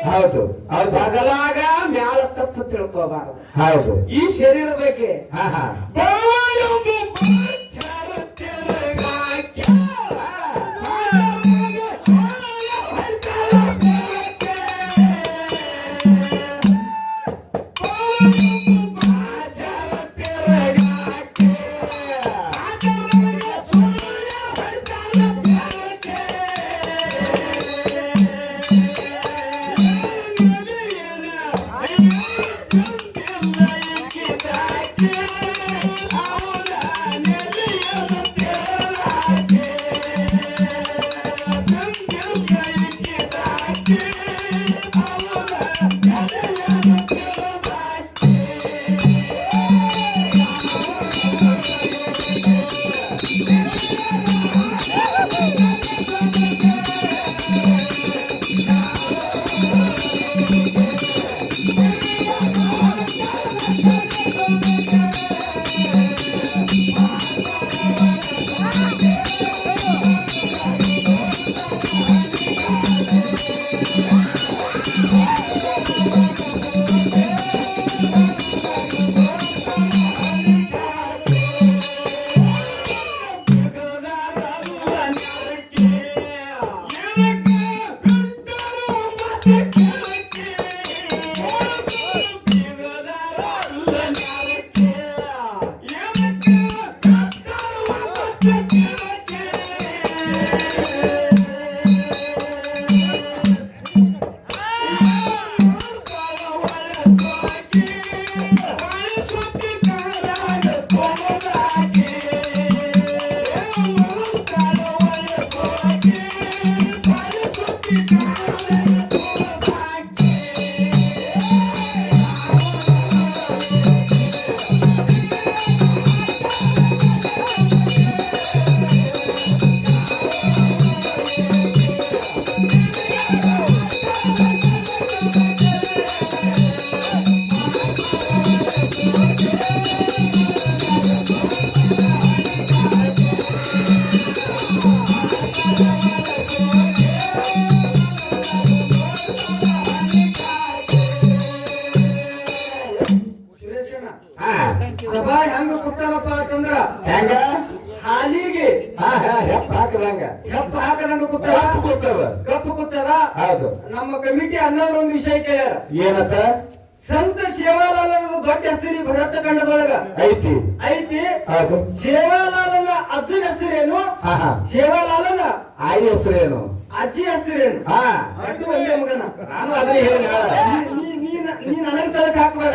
ಹೌದು ಹೌದು ಬಗಲಾಗ ಮ್ಯಾಲ ತಪ್ಪು ತಿಳ್ಕೋಬಾರದು. ಹೌದು ಈ ಶರೀರ ಬಗ್ಗೆ ಹಾ ಸಭಾ ಹೆಂಗ ಕೂತಾರಪ್ಪ ಅಂತಂದ್ರ ಹೆಂಗ ಹಾಲಿಗೆ ಹೆಪ್ಪ ಹಾಕದಂಗ ಹೆಪ್ಪ ಹಾಕದಂಗ ಕೂತಾರ ಕೂತವ ಕಪ್ಪು ಕೂತದ. ಹೌದು. ನಮ್ಮ ಕಮಿಟಿ ಅನ್ನೋರು ಒಂದು ವಿಷಯ ಕೇಳ್ಯಾರ. ಏನತ್ತ ಸಂತ ಸೇವಾಲಾಲನ ದೊಡ್ಡ ಹೆಸರಿ ಭರತ ಖಂಡದೊಳಗ ಐತಿ ಐತಿ. ಹೌದು. ಸೇವಾಲಾಲನ ಅಜ್ಜನ ಹೆಸರೇನು? ಹಾ ಹಾ ಸೇವಾಲಾಲನ ಆಯಿ ಹೆಸರೇನು? ಅಜ್ಜಿ ಹೆಸರೇನು? ಹಾ ಅಡ್ಡು ಒಂದೇ ಮಗನ. ನಾನು ಅದನ್ನ ಹೇಳಿ ನೀ ನನಗ್ ತಲಕ್ ಹಾಕ್ಬೇಡ.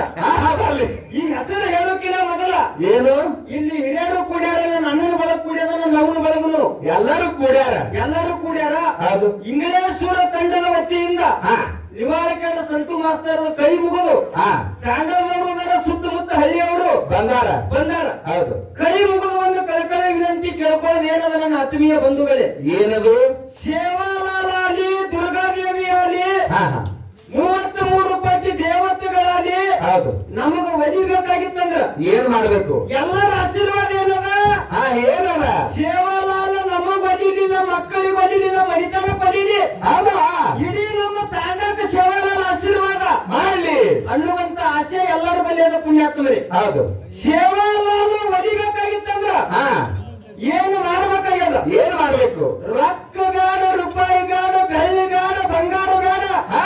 ಬರ್ಲಿ ಈ ಹೆಸರು ಹೇಳೋಕಿನ ಮೊದಲ ಏನು ಇಲ್ಲಿ ಹಿರಿಯರು ಕೂಡ್ಯಾರ, ನನ್ನ ಅಣ್ಣನ ಬಳಗ ಕೂಡ್ಯಾರ, ನನ್ನ ಅವನ ಬಳಗನು ಎಲ್ಲರೂ ಕೂಡ್ಯಾರ. ಎಲ್ಲರೂ ಕೂಡ್ಯಾರ. ಹೌದು. ಇಂಗ್ಲೇಶ್ವರ ತಂಡದ ವತಿಯಿಂದ ಹಾ ನಿವಾರಕರ ಸಂತು ಮಾಸ್ತರ್ ಕೈ ಮುಗಿದು ಹಾ ತಾಂಡವರ ಸುತ್ತಮುತ್ತ ಹಳ್ಳಿಯವರು ಬಂದಾರ. ಹೌದು. ಕೈ ಮುಗಿದು ಒಂದು ಕಳಕಳಿ ವಿನಂತಿ ಕೇಳ್ಕೊಳ್ಳೋದು ಏನದ ನನ್ನ ಆತ್ಮೀಯ ಬಂಧುಗಳೇ. ಏನದು? ಸೇವಾಲಾಲ ಆಗಲಿ, ದುರ್ಗಾದೇವಿ ಆಗಲಿ, ಹಾ ಹಾ 33 ಪಟ್ಟಿ ದೇವತೆಗಳಾಗಲಿ ಹೌದು. ನಮಗ ಒಲಿಬೇಕಾಗಿತ್ತಂದ್ರ ಏನ್ ಮಾಡ್ಬೇಕು? ಎಲ್ಲರ ಆಶೀರ್ವಾದ ಏನದ? ಹಾ ಏನದ? ಸೇವಾಲಾಲ ನಮಗ್ ಒಲಿಲಿ, ನಮ್ಮ ಮಕ್ಕಳಿಗೆ ಒಲಿಲಿ, ನಮ್ಮ ಮನಿತನ ಪಡೀಲಿ. ಹೌದಾ? ಇಡೀ ನಮ್ಮ ತಾಂಡಕ ಸೇವಾಲಾಲ ಆಶೀರ್ವಾದ ಮಾಡ್ಲಿ ಅನ್ನುವಂತ ಆಸೆ ಎಲ್ಲರ ಬಳಿ ಅದ ಪುಣ್ಯಾತ್ಮರಿ. ಹೌದು. ಸೇವಾಲಾಲ ಒಲಿಬೇಕಾಗಿತ್ತಂದ್ರ ಹಾ ಏನು ಮಾಡಬೇಕಾಗ್ಯದ? ಏನ್ ಮಾಡ್ಬೇಕು? ರೊಕ್ಕ ಬೇಡ, ರೂಪಾಯಿ ಬೇಡ, ಬೆಳ್ಳಿ ಬೇಡ, ಬಂಗಾರ ಬೇಡ, ಹಾ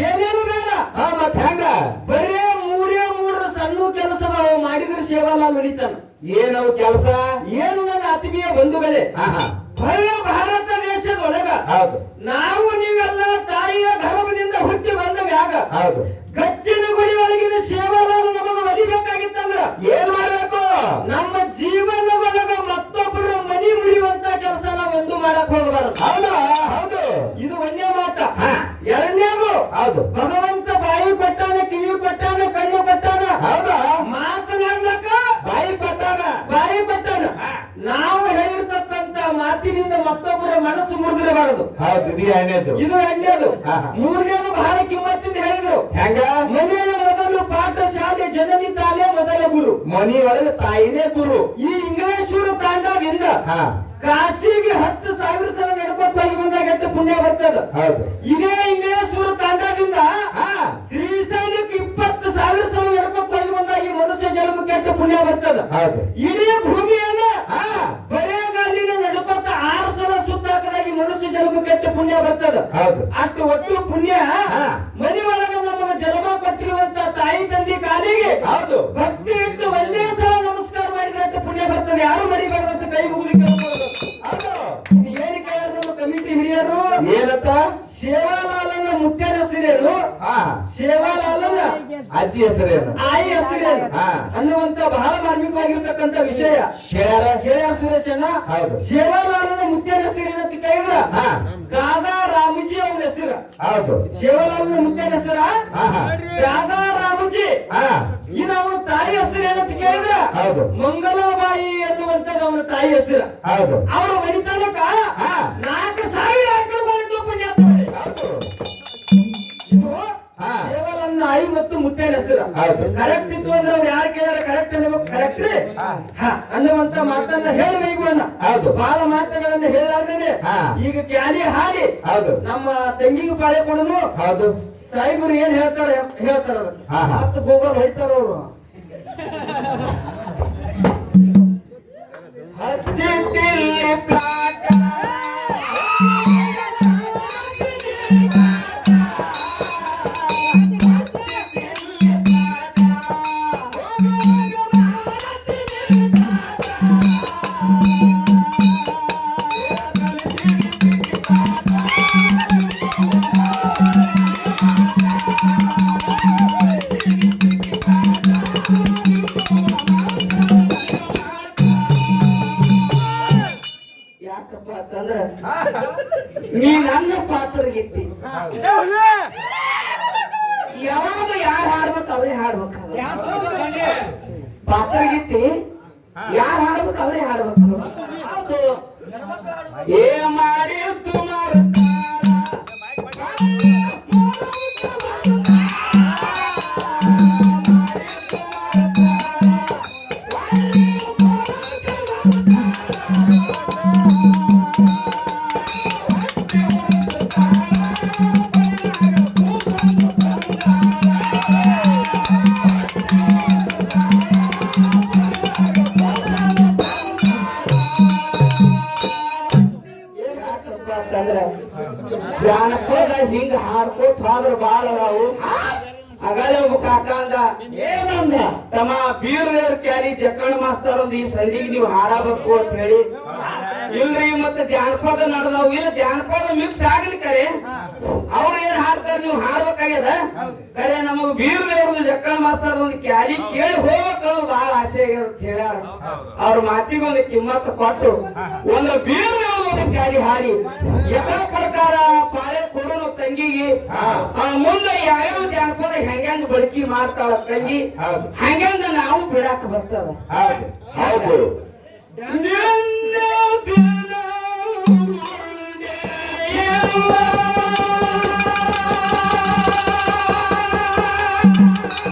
ಏನೇನು ಬೇಡ. ಹಾ ಮತ್ ಹೆಂಗ? ಬರೇ ಮೂರು ಸಣ್ಣ ಕೆಲಸದ ಅವ ಮಾಡಿದ್ರೆ ಸೇವಾಲಾಲ ಹೊಡಿತಾನ. ಏನವು ಕೆಲಸ? ಏನು ನನ್ನ ಆತ್ಮೀಯ ಬಂಧುಗಳೇ, ಹಾ ಹಾ ಭವ್ಯ ಭಾರತ ದೇಶದೊಳಗ ಹೌದು. ನಾವು ನೀವೆಲ್ಲ ತಾಯಿಯ ಗರ್ಭದಿಂದ ಹುಟ್ಟಿ ಬಂದ ಮ್ಯಾಗ ಹೌದು. ಗಚ್ಚಿನ ಗುಡಿ ಒಳಗಿನ ಸೇವಾಲಾಲ ನಮಗ ಒಲಿಬೇಕಾಗಿತ್ತಂದ್ರ ಏನ್ ಮಾಡ್ಬೇಕು? ನಮ್ಮ ಜೀವನ ಒಳಗ ಮತ್ತೊಬ್ಬರ ಮನಿ ಮುರಿಯುವಂತ ಕೆಲಸ ನಾವೆಂದು ಮಾಡಕ್ ಹೋಗಬಾರದು. ಹೌದು. ಹೌದು. ಇದು ಒಂದೇ ಮಾತ. ಹಾ. ಎರಡನೇದು, ಹೌದು. ಭಗವಂತ ಬಾಯಿ ಕೊಟ್ಟಾನ, ಕಿವಿ ಕೊಟ್ಟಾನ, ಕಣ್ಣು ಕೊಟ್ಟಾನ, ಹೌದಾ? ಮಾತನಾಡ್ಲಕ್ಕ ಬಾಯಿ ಪಟ್ಟಾನ. ಬಾಯಿ ಕೊಟ್ಟಾನ. ನಾವು ಹೇಳಿರ್ತಕ್ಕಂತ ಮಾತಿನಿಂದ ಮತ್ತೊಬ್ಬರ ಮನಸ್ಸು ಮುರಿದಿರಬಾರದು. ಹೌದು. ಇದು ಎರಡನೇದು. ಇದು ಎರಡನೇದು. ಹಾ, ಹಾ. ಮೂರನೇದು ಬಹಳ ಕಿಮ್ಮತ್ತಿಂದ ಹೇಳಿದ್ರು. ಹೆಂಗ? ಮನೆಯ ಮೊದಲು ಪಾಠಶಾಲೆ, ಜನನಿ ತಾಲೇ ಮೊದಲ ಗುರು. ಮನಿ ಒಳಗೆ ತಾಯಿನೇ ಗುರು. ಈ ಇಂಗ್ಲೇಶ್ವರ ತಾಂಡಾಗಿಂದ ಹಾ ಕಾಶಿಗೆ 10,000 ಸಲ ನಡ್ಕೊತ ಹೋಗಿ ಬಂದಾಗ ಎಷ್ಟು ಪುಣ್ಯ ಬರ್ತದ. ಹೌದು. ಇದೇ ಇಂಗ್ಲೇಶ್ವರ ತಾಂಡಾದಿಂದ ಹಾ ಶ್ರೀಶೈಲಕ್ಕೆ 20,000 ಸಲ ನಡ್ಕೊತ ಹೋಗಿ ಬಂದಾಗ ಈ ಮನುಷ್ಯ ಜನ್ಮಕ್ಕೆ ಎಷ್ಟು ಪುಣ್ಯ ಬರ್ತದ. ಹೌದು. ಇಡೀ ಭೂಮಿಯನ್ನ ಹಾ ಬರೆಗಾಲಿನ ನಡ್ಕೊತ 6 ಸಲ ಸುತ್ತಾಕದಾಗ ಈ ಮನುಷ್ಯ ಜನ್ಮಕ್ಕೆ ಎಷ್ಟು ಪುಣ್ಯ ಬರ್ತದ. ಹೌದು. ಅಷ್ಟು ಒಟ್ಟು ಪುಣ್ಯ ಮನೆ ಒಳಗ ನಮಗ ಜನ್ಮ ಕೊಟ್ಟಿರುವಂತ ತಾಯಿ ತಂದೆ ಕಾಲಿಗೆ ಹೌದು. ಭಕ್ತಿ ಇಟ್ಟು ಒಂದೇ ಸಲ ನಮಸ್ಕಾರ ಮಾಡಿದ್ರೆ ಎಷ್ಟು ಪುಣ್ಯ ಬರ್ತದೆ. ಯಾರು ಮರಿಬಾರ್ದಂತ ಕೈ ಮುಗಿದು ಹೌದು. ಏನು ಕೇಳ್ಯಾರ ನಮ್ಮ ಕಮಿಟಿ ಹಿರಿಯರು? ಏನತ್ತ? ಸೇವಾಲಾಲನ ಮುತ್ಯನ ಹೆಸರೇನು? ಹಾ ಸೇವಾಲಾಲನ ಅಜ್ಜಿ ಹೆಸರೇನು? ಆಯಿ ಹೆಸರೇನು ಹಾ. ಅನ್ನುವಂತ ಬಹಳ ಮಾರ್ಮಿಕವಾಗಿರ್ತಕ್ಕಂಥ ವಿಷಯ ಕೇಳ್ಯಾರ. ಸುರೇಶಣ್ಣ. ಹೌದು. ಸೇವಾಲಾಲನ ಮುತ್ಯನ ಹೆಸರೇನು ಅಂತ ಕೇಳಿದ್ರ ಹಾ ದಾದಾ ರಾಮಜಿ ಅವನ ಹೆಸರು. ಹೌದು. ಸೇವಾಲಾಲನ ಮುತ್ಯನ ಹೆಸರ ಹಾ ಹಾ ದಾದಾ ರಾಮಜಿ. ಹಾ ಇನ್ನು ಅವನ ತಾಯಿ ಹೆಸರು ಏನಂತ ಕೇಳಿದ್ರ ಹೌದು. ಮಂಗಲಾಬಾಯಿ ಅನ್ನುವಂತ ಅವನ ತಾಯಿ ಹೆಸರು. ಹೌದು. ಅವರ ಮನಿತನಕ ಹಾ 4,000 ಆಕಳುಗಳಿದ್ದು ಪುಣ್ಯಾತ್ಮರೇ. ಹೌದು. ಇದು ಹಾ. ಸೇವಾಲಾಲನ ಆಯಿ ಮತ್ತು ಮುತ್ಯನ ಹೆಸರು. ಹೌದು. ಕರೆಕ್ಟ್ ಇತ್ತು ಅಂದ್ರೆ ಅವ್ರು ಯಾರು ಕೇಳ್ಯಾರ ಕರೆಕ್ಟ್ ಅನ್ನಬೇಕು. ಕರೆಕ್ಟ್ ರೀ ಹಾ. ಅನ್ನುವಂತ ಮಾತನ್ನ ಹೇಳಿ ಮೈಗುವನ್ನ ಹೌದು. ಬಹಳ ಮಾತುಗಳನ್ನ ಹೇಳಲಾರ್ದೇನೆ ಹಾ. ಈಗ ಕ್ಯಾಲಿ ಹಾಡಿ ಹೌದು. ನಮ್ಮ ತಂಗಿಗೆ ಪಾಳೆ ಕೊಡನು ಹೌದು. ಸಾಹೇಬ್ರು ಏನ್ ಹೇಳ್ತಾರ ಹೇಳ್ತಾರ ಹಾ, ಹಾ. ಮತ್ತ ಗೂಗಲ್ ಹೊಯ್ತಾರ ಅವ್ರು ಹಚ್ಚಿಟ್ಟಿಲ್ಲಿ ಪ್ಲಾಟ ಯಾಕಪ್ಪ ಅಂತಂದ್ರ ನೀ ನನ್ನ ಪಾತ್ರಗಿತ್ತಿ ಯಾವಾಗ ಯಾರು ಹಾಡ್ಬೇಕು ಅವ್ರೇ ಹಾಡ್ಬೇಕು ಪಾತ್ರಗಿತ್ತಿ ಯಾರು ಹಾಡ್ಬೇಕು ಅವ್ರೇ ಹಾಡ್ಬೇಕು ಹೌದು ಏ ಮಾಡಿ ತುಮಾರ ಯಾಕಪ್ಪ ಅಂತಂದ್ರ ಜಾನಪದ ಹಿಂಗ ಹಾಡ್ಕೋತ ಹೋದ್ರ ಬಾಳ ಅದಾವು ಅಗಲೇ ಒಬ್ಬ ಕಾಕ ಅಂದ ಏನಂದ ತಮ್ಮ ಬೀರ್ದೇವ್ರ ಕ್ಯಾರಿ ಜಕ್ಕಣ ಮಾಸ್ತರ್ ಈ ಸಂಧಿಗೆ ನೀವು ಹಾಡಬೇಕು ಅಂತ ಹೇಳಿ ಇಲ್ರಿ ಮತ್ತೆ ಜಾನಪದ ನಡೆದವು ಇಲ್ಲ ಜಾನಪದ ಮಿಕ್ಸ್ ಆಗ್ಲಿ ಕರೆ ಅವ್ರು ಏನ್ ಹಾಡ್ತಾರ ನೀವು ಹಾಡ್ಬೇಕಾಗ್ಯದ ಕರೆ ನಮಗ್ ಬೀರ್ದೇವ್ರ ಜಕ್ಕಣ ಮಾಸ್ತರ್ ಒಂದು ಕ್ಯಾರಿ ಕೇಳಿ ಹೋಗ್ಬೇಕು ಬಹಳ ಆಸೆ ಆಗ್ಯದ ಅಂತ ಹೇಳ್ಯಾರ ಅವ್ರ ಮಾತಿಗೆ ಒಂದು ಕಿಮ್ಮತ್ ಕೊಟ್ಟು ಒಂದು ಬೀರ್ದೇವ್ರ ಒಂದು ಕ್ಯಾರಿ ಹಾಡಿ ಯಥಾ ಪ್ರಕಾರ ಪಾಳೆ ಕೊಡೋನು ತಂಗಿಗೆ ಮುಂದೆ ಯಾವ್ಯಾವ ಜಾನಪದ ಹೆಂಗ ಬಳಕೆ ಮಾಡ್ತಾಳ ತಂಗಿ ಹಂಗಂಗ ನಾವು ಬಿಡಾಕ ಬರ್ತದ ಹೌದು ನಿನ್ನ